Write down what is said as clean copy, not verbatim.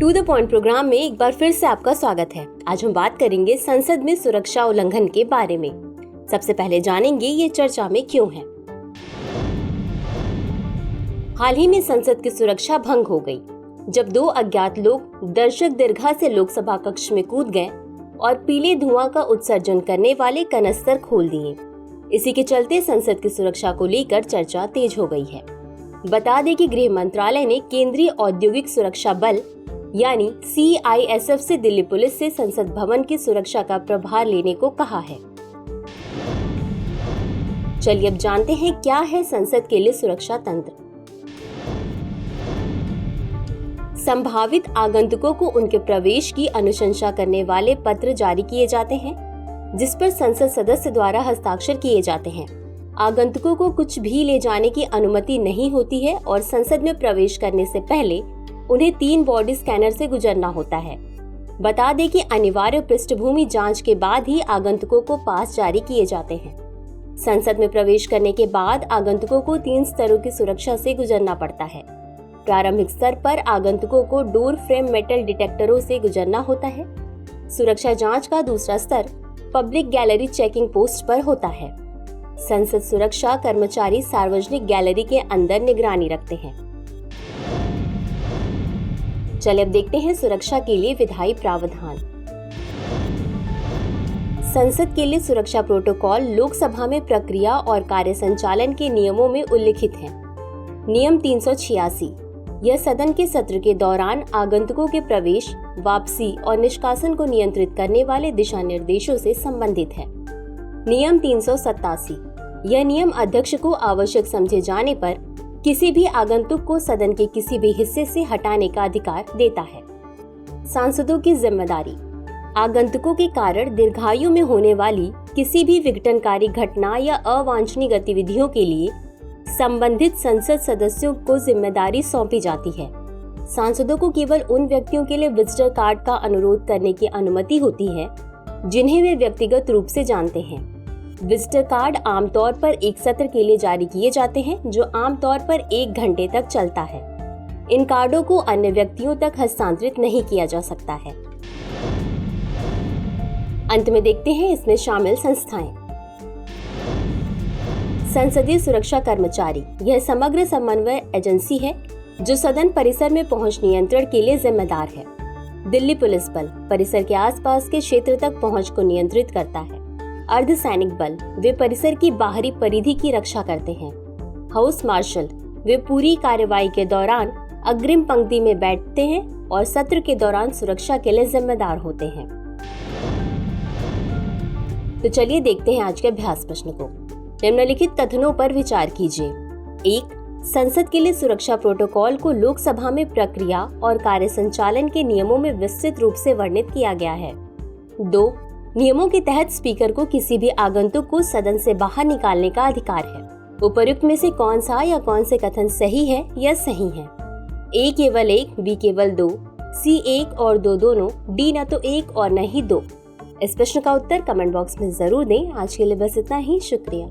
To the point programme में एक बार फिर से आपका स्वागत है। आज हम बात करेंगे संसद में सुरक्षा उल्लंघन के बारे में। सबसे पहले जानेंगे ये चर्चा में क्यों है। हाल ही में संसद की सुरक्षा भंग हो गई, जब दो अज्ञात लोग दर्शक दीर्घा से लोकसभा कक्ष में कूद गए और पीले धुआं का उत्सर्जन करने वाले कनस्तर खोल दिए। इसी के चलते संसद की सुरक्षा को लेकर चर्चा तेज हो गई है। बता दें कि गृह मंत्रालय ने केंद्रीय औद्योगिक सुरक्षा बल यानी CISF से दिल्ली पुलिस से संसद भवन की सुरक्षा का प्रभार लेने को कहा है। चलिए अब जानते हैं क्या है संसद के लिए सुरक्षा तंत्र। संभावित आगंतुकों को उनके प्रवेश की अनुशंसा करने वाले पत्र जारी किए जाते हैं, जिस पर संसद सदस्य द्वारा हस्ताक्षर किए जाते हैं। आगंतुकों को कुछ भी ले जाने की अनुमति नहीं होती है और संसद में प्रवेश करने से पहले उन्हें 3 बॉडी स्कैनर से गुजरना होता है। बता दें कि अनिवार्य पृष्ठभूमि जांच के बाद ही आगंतुकों को पास जारी किए जाते हैं। संसद में प्रवेश करने के बाद आगंतुकों को 3 स्तरों की सुरक्षा से गुजरना पड़ता है। प्रारंभिक स्तर पर आगंतुकों को डोर फ्रेम मेटल डिटेक्टरों से गुजरना होता है। सुरक्षा जांच का दूसरा स्तर पब्लिक गैलरी चेकिंग पोस्ट पर होता है। संसद सुरक्षा कर्मचारी सार्वजनिक गैलरी के अंदर निगरानी रखते हैं। चलिए अब देखते हैं सुरक्षा के लिए विधायी प्रावधान। संसद के लिए सुरक्षा प्रोटोकॉल लोकसभा में प्रक्रिया और कार्य संचालन के नियमों में उल्लिखित है। नियम 386 यह सदन के सत्र के दौरान आगंतुकों के प्रवेश, वापसी और निष्कासन को नियंत्रित करने वाले दिशा निर्देशों से संबंधित है। नियम 387 यह नियम अध्यक्ष को आवश्यक समझे जाने पर किसी भी आगंतुक को सदन के किसी भी हिस्से से हटाने का अधिकार देता है। सांसदों की जिम्मेदारी। आगंतुकों के कारण दीर्घायु में होने वाली किसी भी विघटनकारी घटना या अवांछनीय गतिविधियों के लिए संबंधित संसद सदस्यों को जिम्मेदारी सौंपी जाती है। सांसदों को केवल उन व्यक्तियों के लिए विजिटर कार्ड का अनुरोध करने की अनुमति होती है जिन्हें वे व्यक्तिगत रूप से जानते हैं। विजिटर कार्ड आमतौर पर एक सत्र के लिए जारी किए जाते हैं, जो आमतौर पर 1 घंटे तक चलता है। इन कार्डों को अन्य व्यक्तियों तक हस्तांतरित नहीं किया जा सकता है। अंत में देखते हैं इसमें शामिल संस्थाएं। संसदीय सुरक्षा कर्मचारी यह समग्र समन्वय एजेंसी है जो सदन परिसर में पहुंच नियंत्रण के लिए जिम्मेदार है। दिल्ली पुलिस बल परिसर के आसपास के क्षेत्र तक पहुंच को नियंत्रित करता है। अर्धसैनिक बल वे परिसर की बाहरी परिधि की रक्षा करते हैं। हाउस मार्शल वे पूरी कार्रवाई के दौरान अग्रिम पंक्ति में बैठते हैं और सत्र के दौरान सुरक्षा के लिए जिम्मेदार होते हैं। तो चलिए देखते हैं आज के अभ्यास प्रश्न को। निम्नलिखित कथनों पर विचार कीजिए। 1. संसद के लिए सुरक्षा प्रोटोकॉल को लोकसभा में प्रक्रिया और कार्य संचालन के नियमों में विस्तृत रूप से वर्णित किया गया है। 2. नियमों के तहत स्पीकर को किसी भी आगंतुक को सदन से बाहर निकालने का अधिकार है। उपर्युक्त में से कौन सा या कौन से कथन सही है या सही है? A केवल 1, B केवल 2, C 1 और 2 दोनों, D न तो 1 और न ही 2। इस प्रश्न का उत्तर कमेंट बॉक्स में जरूर दें। आज के लिए बस इतना ही। शुक्रिया।